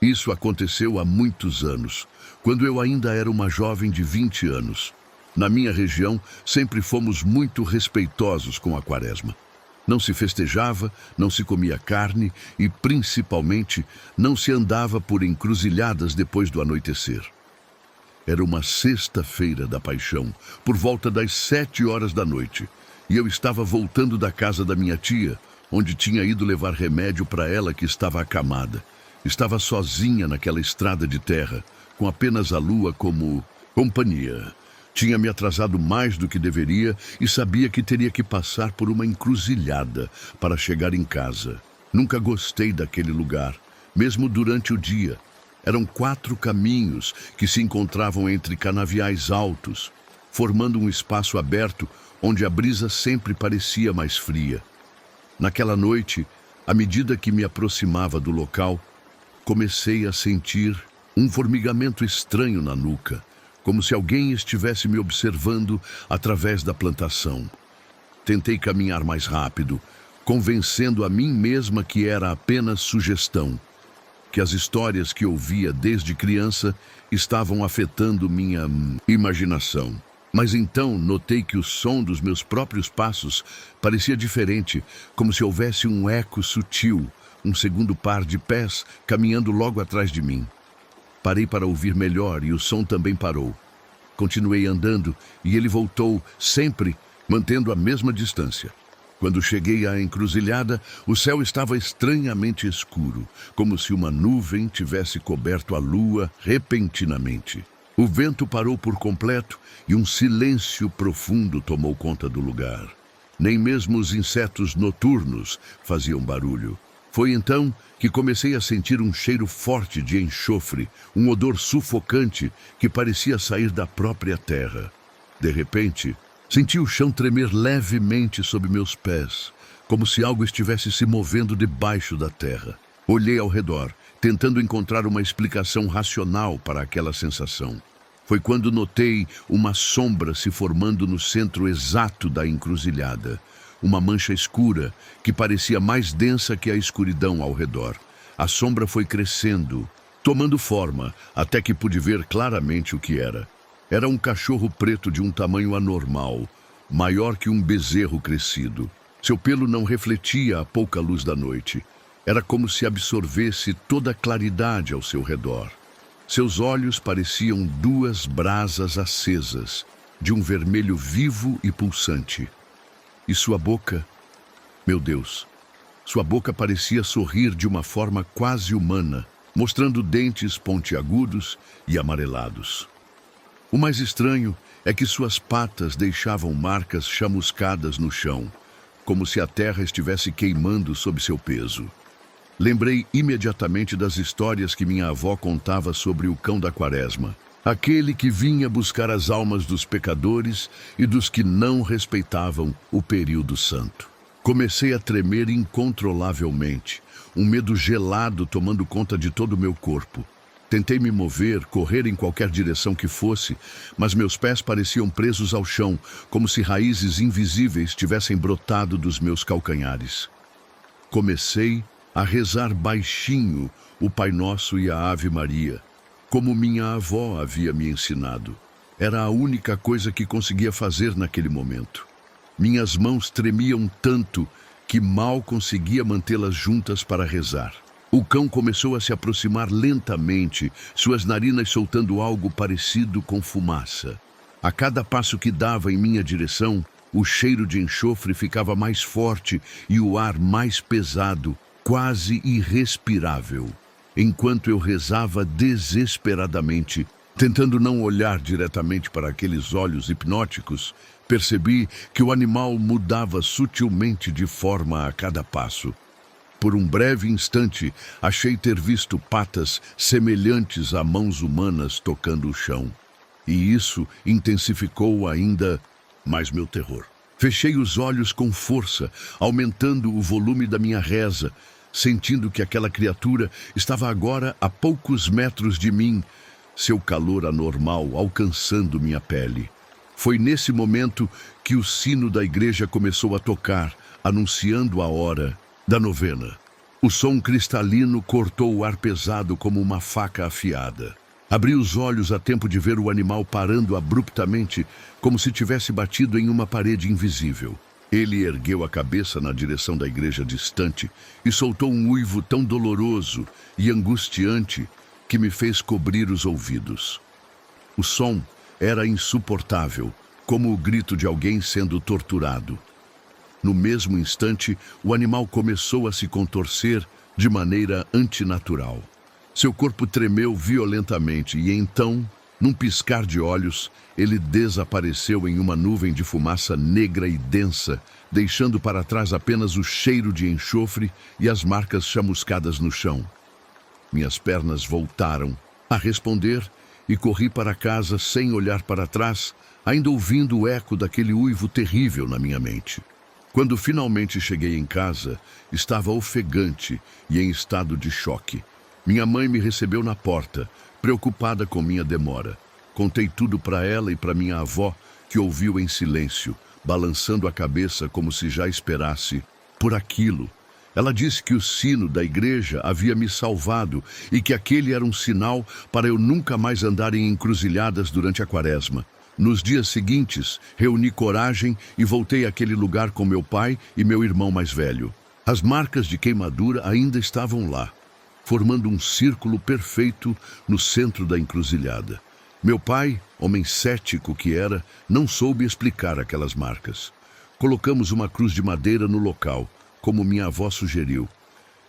Isso aconteceu há muitos anos, quando eu ainda era uma jovem de 20 anos. Na minha região, sempre fomos muito respeitosos com a Quaresma. Não se festejava, não se comia carne e, principalmente, não se andava por encruzilhadas depois do anoitecer. Era uma sexta-feira da Paixão, por volta das 7 horas da noite, e eu estava voltando da casa da minha tia, onde tinha ido levar remédio para ela que estava acamada. Estava sozinha naquela estrada de terra, com apenas a lua como companhia. Tinha me atrasado mais do que deveria e sabia que teria que passar por uma encruzilhada para chegar em casa. Nunca gostei daquele lugar, mesmo durante o dia. Eram 4 caminhos que se encontravam entre canaviais altos, formando um espaço aberto onde a brisa sempre parecia mais fria. Naquela noite, à medida que me aproximava do local, comecei a sentir um formigamento estranho na nuca, como se alguém estivesse me observando através da plantação. Tentei caminhar mais rápido, convencendo a mim mesma que era apenas sugestão, que as histórias que ouvia desde criança estavam afetando minha imaginação. Mas então notei que o som dos meus próprios passos parecia diferente, como se houvesse um eco sutil, um segundo par de pés caminhando logo atrás de mim. Parei para ouvir melhor e o som também parou. Continuei andando e ele voltou, sempre mantendo a mesma distância. Quando cheguei à encruzilhada, o céu estava estranhamente escuro, como se uma nuvem tivesse coberto a lua repentinamente. O vento parou por completo e um silêncio profundo tomou conta do lugar. Nem mesmo os insetos noturnos faziam barulho. Foi então que comecei a sentir um cheiro forte de enxofre, um odor sufocante que parecia sair da própria terra. De repente, senti o chão tremer levemente sob meus pés, como se algo estivesse se movendo debaixo da terra. Olhei ao redor, tentando encontrar uma explicação racional para aquela sensação. Foi quando notei uma sombra se formando no centro exato da encruzilhada. Uma mancha escura que parecia mais densa que a escuridão ao redor. A sombra foi crescendo, tomando forma, até que pude ver claramente o que era. Era um cachorro preto de um tamanho anormal, maior que um bezerro crescido. Seu pelo não refletia a pouca luz da noite. Era como se absorvesse toda a claridade ao seu redor. Seus olhos pareciam 2 brasas acesas, de um vermelho vivo e pulsante. E sua boca, meu Deus, sua boca parecia sorrir de uma forma quase humana, mostrando dentes pontiagudos e amarelados. O mais estranho é que suas patas deixavam marcas chamuscadas no chão, como se a terra estivesse queimando sob seu peso. Lembrei imediatamente das histórias que minha avó contava sobre o cão da Quaresma, aquele que vinha buscar as almas dos pecadores e dos que não respeitavam o período santo. Comecei a tremer incontrolavelmente, um medo gelado tomando conta de todo o meu corpo. Tentei me mover, correr em qualquer direção que fosse, mas meus pés pareciam presos ao chão, como se raízes invisíveis tivessem brotado dos meus calcanhares. Comecei a rezar baixinho o Pai Nosso e a Ave Maria, como minha avó havia me ensinado. Era a única coisa que conseguia fazer naquele momento. Minhas mãos tremiam tanto que mal conseguia mantê-las juntas para rezar. O cão começou a se aproximar lentamente, suas narinas soltando algo parecido com fumaça. A cada passo que dava em minha direção, o cheiro de enxofre ficava mais forte e o ar mais pesado, quase irrespirável. Enquanto eu rezava desesperadamente, tentando não olhar diretamente para aqueles olhos hipnóticos, percebi que o animal mudava sutilmente de forma a cada passo. Por um breve instante, achei ter visto patas semelhantes a mãos humanas tocando o chão. E isso intensificou ainda mais meu terror. Fechei os olhos com força, aumentando o volume da minha reza, sentindo que aquela criatura estava agora a poucos metros de mim, seu calor anormal alcançando minha pele. Foi nesse momento que o sino da igreja começou a tocar, anunciando a hora da novena. O som cristalino cortou o ar pesado como uma faca afiada. Abri os olhos a tempo de ver o animal parando abruptamente, como se tivesse batido em uma parede invisível. Ele ergueu a cabeça na direção da igreja distante e soltou um uivo tão doloroso e angustiante que me fez cobrir os ouvidos. O som era insuportável, como o grito de alguém sendo torturado. No mesmo instante, o animal começou a se contorcer de maneira antinatural. Seu corpo tremeu violentamente e então, num piscar de olhos, ele desapareceu em uma nuvem de fumaça negra e densa, deixando para trás apenas o cheiro de enxofre e as marcas chamuscadas no chão. Minhas pernas voltaram a responder e corri para casa sem olhar para trás, ainda ouvindo o eco daquele uivo terrível na minha mente. Quando finalmente cheguei em casa, estava ofegante e em estado de choque. Minha mãe me recebeu na porta, preocupada com minha demora. Contei tudo para ela e para minha avó, que ouviu em silêncio, balançando a cabeça como se já esperasse por aquilo. Ela disse que o sino da igreja havia me salvado e que aquele era um sinal para eu nunca mais andar em encruzilhadas durante a quaresma. Nos dias seguintes, reuni coragem e voltei àquele lugar com meu pai e meu irmão mais velho. As marcas de queimadura ainda estavam lá, formando um círculo perfeito no centro da encruzilhada. Meu pai, homem cético que era, não soube explicar aquelas marcas. Colocamos uma cruz de madeira no local, como minha avó sugeriu.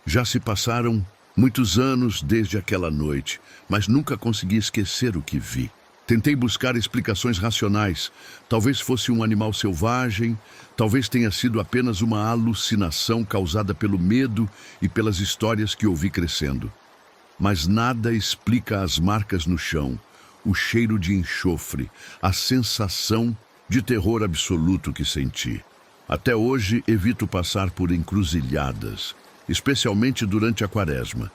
Já se passaram muitos anos desde aquela noite, mas nunca consegui esquecer o que vi. Tentei buscar explicações racionais. Talvez fosse um animal selvagem, talvez tenha sido apenas uma alucinação causada pelo medo e pelas histórias que ouvi crescendo. Mas nada explica as marcas no chão, o cheiro de enxofre, a sensação de terror absoluto que senti. Até hoje evito passar por encruzilhadas, especialmente durante a quaresma.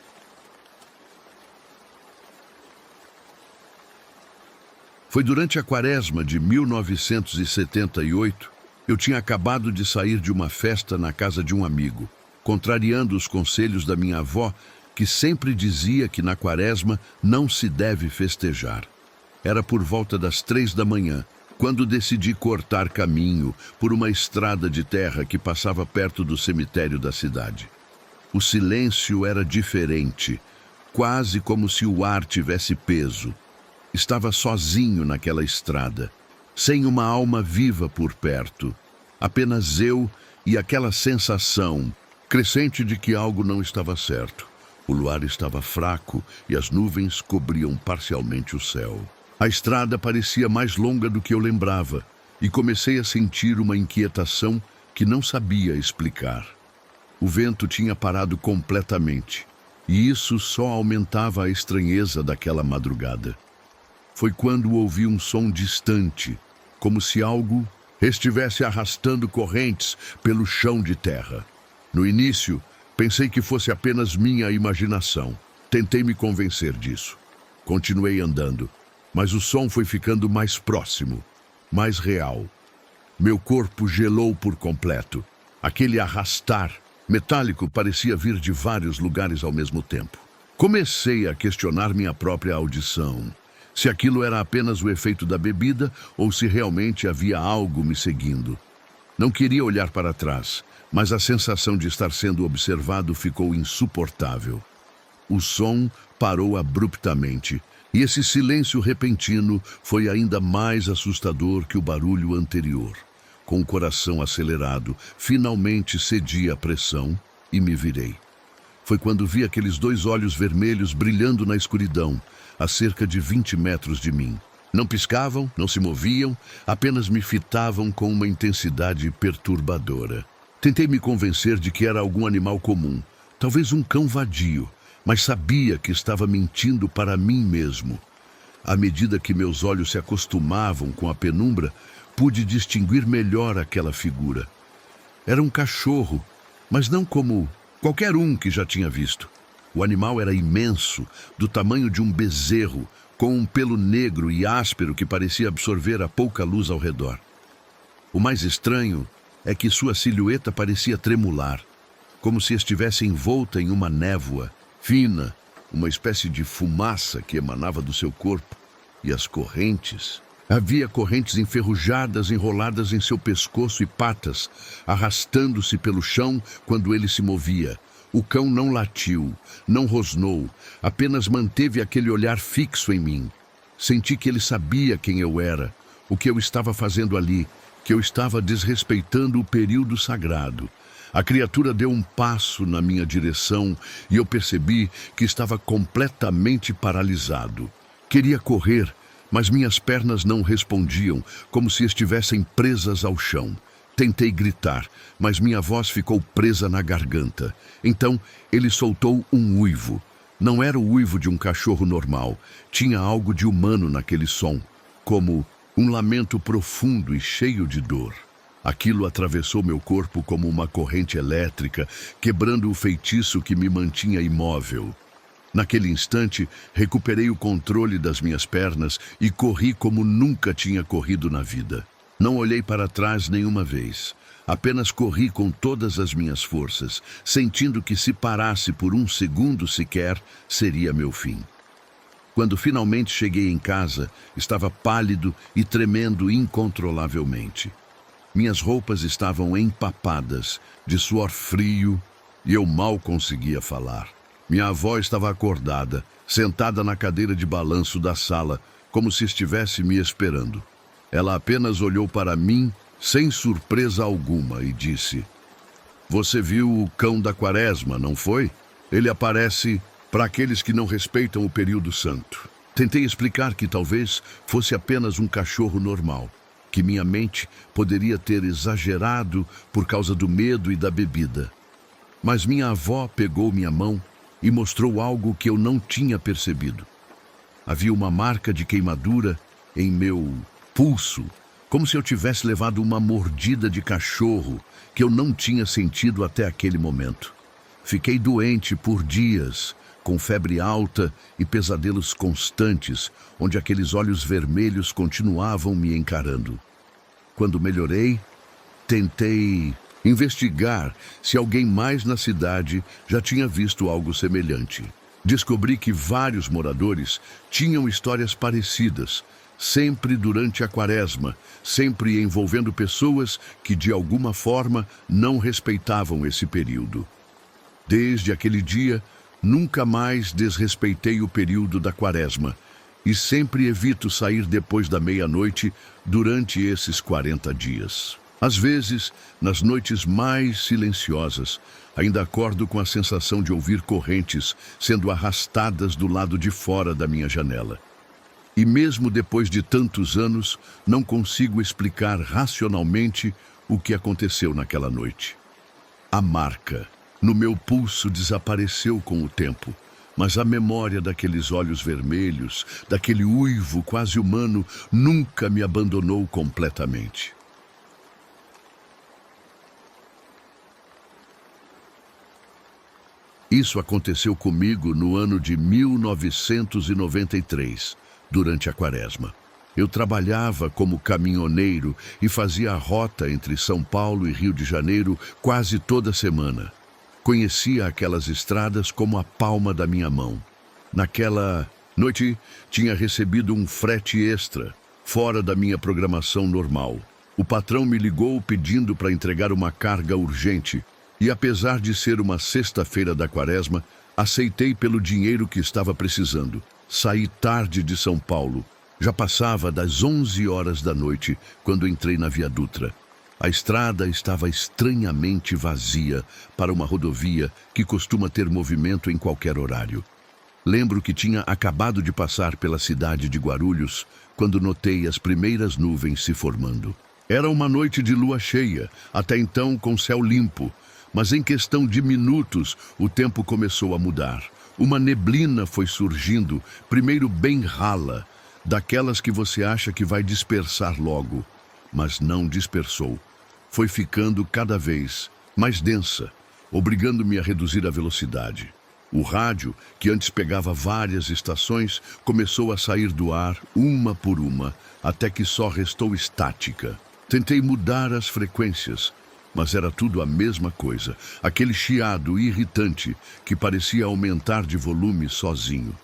Foi durante a quaresma de 1978, eu tinha acabado de sair de uma festa na casa de um amigo, contrariando os conselhos da minha avó, que sempre dizia que na quaresma não se deve festejar. Era por volta das 3 da manhã, quando decidi cortar caminho por uma estrada de terra que passava perto do cemitério da cidade. O silêncio era diferente, quase como se o ar tivesse peso. Estava sozinho naquela estrada, sem uma alma viva por perto. Apenas eu e aquela sensação crescente de que algo não estava certo. O luar estava fraco e as nuvens cobriam parcialmente o céu. A estrada parecia mais longa do que eu lembrava e comecei a sentir uma inquietação que não sabia explicar. O vento tinha parado completamente e isso só aumentava a estranheza daquela madrugada. Foi quando ouvi um som distante, como se algo estivesse arrastando correntes pelo chão de terra. No início, pensei que fosse apenas minha imaginação. Tentei me convencer disso. Continuei andando, mas o som foi ficando mais próximo, mais real. Meu corpo gelou por completo. Aquele arrastar metálico parecia vir de vários lugares ao mesmo tempo. Comecei a questionar minha própria audição. Se aquilo era apenas o efeito da bebida ou se realmente havia algo me seguindo. Não queria olhar para trás, mas a sensação de estar sendo observado ficou insuportável. O som parou abruptamente, e esse silêncio repentino foi ainda mais assustador que o barulho anterior. Com o coração acelerado, finalmente cedi à pressão e me virei. Foi quando vi aqueles 2 olhos vermelhos brilhando na escuridão, a cerca de 20 metros de mim. Não piscavam, não se moviam, apenas me fitavam com uma intensidade perturbadora. Tentei me convencer de que era algum animal comum, talvez um cão vadio, mas sabia que estava mentindo para mim mesmo. À medida que meus olhos se acostumavam com a penumbra, pude distinguir melhor aquela figura. Era um cachorro, mas não como qualquer um que já tinha visto. O animal era imenso, do tamanho de um bezerro, com um pelo negro e áspero que parecia absorver a pouca luz ao redor. O mais estranho é que sua silhueta parecia tremular, como se estivesse envolta em uma névoa fina, uma espécie de fumaça que emanava do seu corpo. E as correntes... Havia correntes enferrujadas enroladas em seu pescoço e patas, arrastando-se pelo chão quando ele se movia. O cão não latiu, não rosnou, apenas manteve aquele olhar fixo em mim. Senti que ele sabia quem eu era, o que eu estava fazendo ali, que eu estava desrespeitando o período sagrado. A criatura deu um passo na minha direção e eu percebi que estava completamente paralisado. Queria correr, mas minhas pernas não respondiam, como se estivessem presas ao chão. Tentei gritar, mas minha voz ficou presa na garganta. Então, ele soltou um uivo. Não era o uivo de um cachorro normal. Tinha algo de humano naquele som, como um lamento profundo e cheio de dor. Aquilo atravessou meu corpo como uma corrente elétrica, quebrando o feitiço que me mantinha imóvel. Naquele instante, recuperei o controle das minhas pernas e corri como nunca tinha corrido na vida. Não olhei para trás nenhuma vez. Apenas corri com todas as minhas forças, sentindo que se parasse por um segundo sequer, seria meu fim. Quando finalmente cheguei em casa, estava pálido e tremendo incontrolavelmente. Minhas roupas estavam empapadas, de suor frio, e eu mal conseguia falar. Minha avó estava acordada, sentada na cadeira de balanço da sala, como se estivesse me esperando. Ela apenas olhou para mim, sem surpresa alguma, e disse: "Você viu o cão da Quaresma, não foi? Ele aparece para aqueles que não respeitam o período santo." Tentei explicar que talvez fosse apenas um cachorro normal, que minha mente poderia ter exagerado por causa do medo e da bebida. Mas minha avó pegou minha mão e mostrou algo que eu não tinha percebido. Havia uma marca de queimadura em meu pulso, como se eu tivesse levado uma mordida de cachorro que eu não tinha sentido até aquele momento. Fiquei doente por dias, com febre alta e pesadelos constantes, onde aqueles olhos vermelhos continuavam me encarando. Quando melhorei, tentei investigar se alguém mais na cidade já tinha visto algo semelhante. Descobri que vários moradores tinham histórias parecidas, sempre durante a Quaresma, sempre envolvendo pessoas que de alguma forma não respeitavam esse período. Desde aquele dia, nunca mais desrespeitei o período da Quaresma e sempre evito sair depois da meia-noite durante esses 40 dias. Às vezes, nas noites mais silenciosas, ainda acordo com a sensação de ouvir correntes sendo arrastadas do lado de fora da minha janela. E mesmo depois de tantos anos, não consigo explicar racionalmente o que aconteceu naquela noite. A marca no meu pulso desapareceu com o tempo, mas a memória daqueles olhos vermelhos, daquele uivo quase humano, nunca me abandonou completamente. Isso aconteceu comigo no ano de 1993, durante a Quaresma. Eu trabalhava como caminhoneiro e fazia a rota entre São Paulo e Rio de Janeiro quase toda semana. Conhecia aquelas estradas como a palma da minha mão. Naquela noite, tinha recebido um frete extra, fora da minha programação normal. O patrão me ligou pedindo para entregar uma carga urgente, e apesar de ser uma sexta-feira da Quaresma, aceitei pelo dinheiro que estava precisando. Saí tarde de São Paulo. Já passava das 11 horas da noite quando entrei na Via Dutra. A estrada estava estranhamente vazia para uma rodovia que costuma ter movimento em qualquer horário. Lembro que tinha acabado de passar pela cidade de Guarulhos quando notei as primeiras nuvens se formando. Era uma noite de lua cheia, até então com céu limpo, mas em questão de minutos o tempo começou a mudar. Uma neblina foi surgindo, primeiro bem rala, daquelas que você acha que vai dispersar logo, mas não dispersou. Foi ficando cada vez mais densa, obrigando-me a reduzir a velocidade. O rádio, que antes pegava várias estações, começou a sair do ar, uma por uma, até que só restou estática. Tentei mudar as frequências, mas era tudo a mesma coisa, aquele chiado irritante que parecia aumentar de volume sozinho.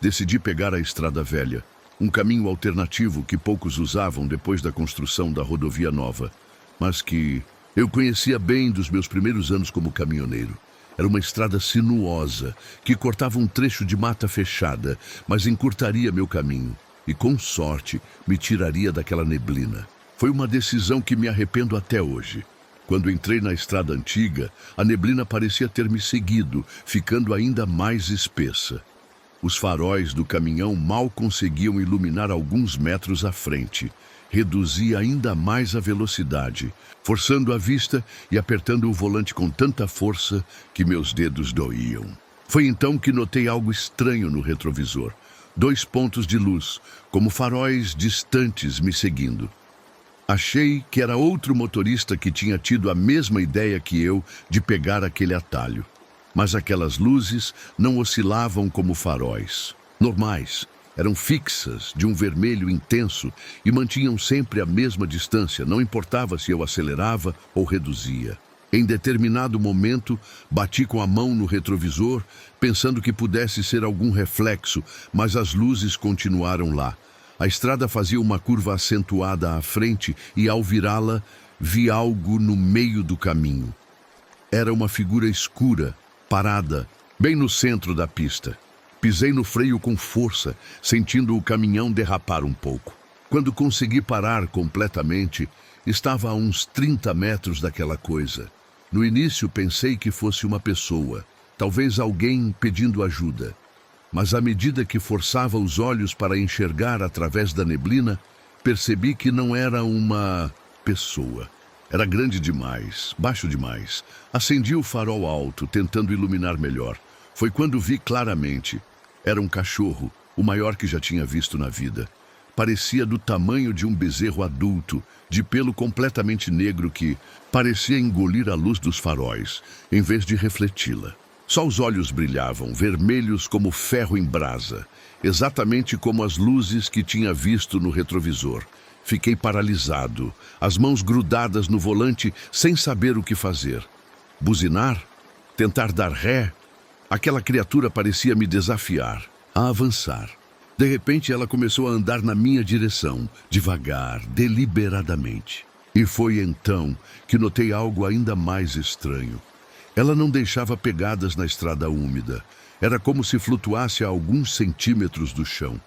Decidi pegar a estrada velha, um caminho alternativo que poucos usavam depois da construção da rodovia nova, mas que eu conhecia bem dos meus primeiros anos como caminhoneiro. Era uma estrada sinuosa, que cortava um trecho de mata fechada, mas encurtaria meu caminho e, com sorte, me tiraria daquela neblina. Foi uma decisão que me arrependo até hoje. Quando entrei na estrada antiga, a neblina parecia ter me seguido, ficando ainda mais espessa. Os faróis do caminhão mal conseguiam iluminar alguns metros à frente. Reduzia ainda mais a velocidade, forçando a vista e apertando o volante com tanta força que meus dedos doíam. Foi então que notei algo estranho no retrovisor. 2 pontos de luz, como faróis distantes me seguindo. Achei que era outro motorista que tinha tido a mesma ideia que eu de pegar aquele atalho. Mas aquelas luzes não oscilavam como faróis. Normais, eram fixas, de um vermelho intenso e mantinham sempre a mesma distância, não importava se eu acelerava ou reduzia. Em determinado momento, bati com a mão no retrovisor, pensando que pudesse ser algum reflexo, mas as luzes continuaram lá. A estrada fazia uma curva acentuada à frente e, ao virá-la, vi algo no meio do caminho. Era uma figura escura, parada, bem no centro da pista. Pisei no freio com força, sentindo o caminhão derrapar um pouco. Quando consegui parar completamente, estava a uns 30 metros daquela coisa. No início pensei que fosse uma pessoa, talvez alguém pedindo ajuda. Mas à medida que forçava os olhos para enxergar através da neblina, percebi que não era uma pessoa. Era grande demais, baixo demais. Acendi o farol alto, tentando iluminar melhor. Foi quando vi claramente. Era um cachorro, o maior que já tinha visto na vida. Parecia do tamanho de um bezerro adulto, de pelo completamente negro que parecia engolir a luz dos faróis, em vez de refleti-la. Só os olhos brilhavam, vermelhos como ferro em brasa, exatamente como as luzes que tinha visto no retrovisor. Fiquei paralisado, as mãos grudadas no volante, sem saber o que fazer. Buzinar? Tentar dar ré? Aquela criatura parecia me desafiar a avançar. De repente, ela começou a andar na minha direção, devagar, deliberadamente. E foi então que notei algo ainda mais estranho. Ela não deixava pegadas na estrada úmida. Era como se flutuasse a alguns centímetros do chão.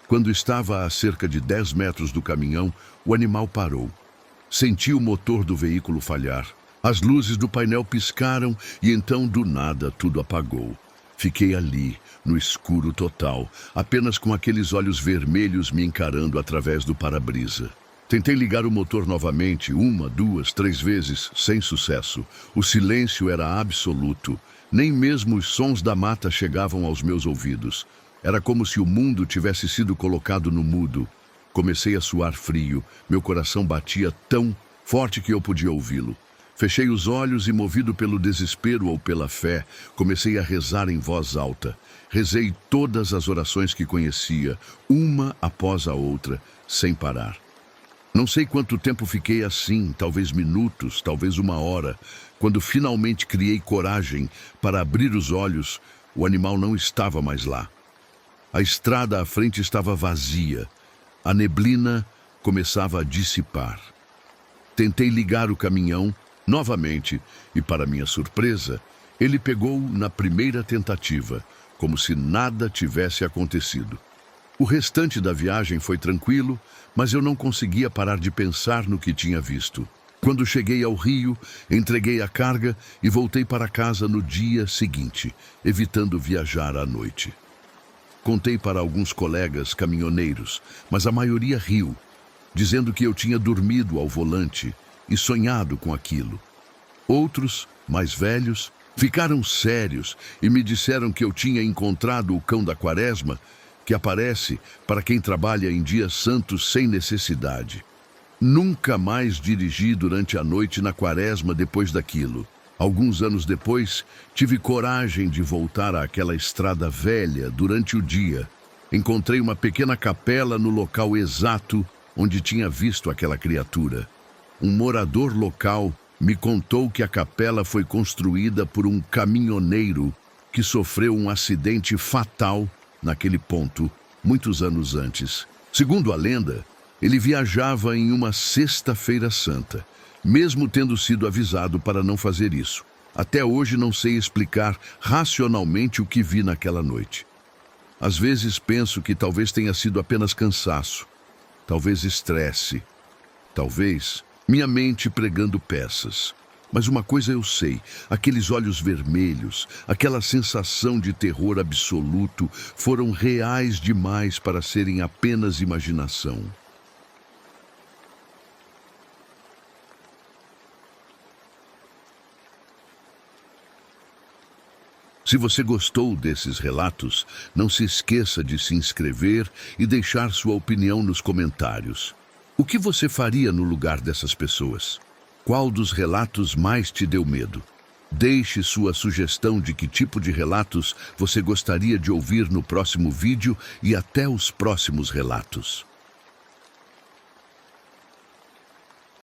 Quando estava a cerca de 10 metros do caminhão, o animal parou. Senti o motor do veículo falhar. As luzes do painel piscaram e então, do nada, tudo apagou. Fiquei ali, no escuro total, apenas com aqueles olhos vermelhos me encarando através do para-brisa. Tentei ligar o motor novamente, 1, 2, 3 vezes, sem sucesso. O silêncio era absoluto. Nem mesmo os sons da mata chegavam aos meus ouvidos. Era como se o mundo tivesse sido colocado no mudo. Comecei a suar frio. Meu coração batia tão forte que eu podia ouvi-lo. Fechei os olhos e, movido pelo desespero ou pela fé, comecei a rezar em voz alta. Rezei todas as orações que conhecia, uma após a outra, sem parar. Não sei quanto tempo fiquei assim, talvez minutos, talvez 1 hora. Quando finalmente criei coragem para abrir os olhos, o animal não estava mais lá. A estrada à frente estava vazia. A neblina começava a dissipar. Tentei ligar o caminhão novamente e, para minha surpresa, ele pegou na primeira tentativa, como se nada tivesse acontecido. O restante da viagem foi tranquilo, mas eu não conseguia parar de pensar no que tinha visto. Quando cheguei ao Rio, entreguei a carga e voltei para casa no dia seguinte, evitando viajar à noite. Contei para alguns colegas caminhoneiros, mas a maioria riu, dizendo que eu tinha dormido ao volante e sonhado com aquilo. Outros, mais velhos, ficaram sérios e me disseram que eu tinha encontrado o cão da Quaresma, que aparece para quem trabalha em dias santos sem necessidade. Nunca mais dirigi durante a noite na Quaresma depois daquilo. Alguns anos depois, tive coragem de voltar àquela estrada velha durante o dia. Encontrei uma pequena capela no local exato onde tinha visto aquela criatura. Um morador local Me contou que a capela foi construída por um caminhoneiro que sofreu um acidente fatal naquele ponto, muitos anos antes. Segundo a lenda, ele viajava em uma sexta-feira santa, mesmo tendo sido avisado para não fazer isso. Até hoje não sei explicar racionalmente o que vi naquela noite. Às vezes penso que talvez tenha sido apenas cansaço, talvez estresse, talvez minha mente pregando peças. Mas uma coisa eu sei, aqueles olhos vermelhos, aquela sensação de terror absoluto foram reais demais para serem apenas imaginação. Se você gostou desses relatos, não se esqueça de se inscrever e deixar sua opinião nos comentários. O que você faria no lugar dessas pessoas? Qual dos relatos mais te deu medo? Deixe sua sugestão de que tipo de relatos você gostaria de ouvir no próximo vídeo e até os próximos relatos.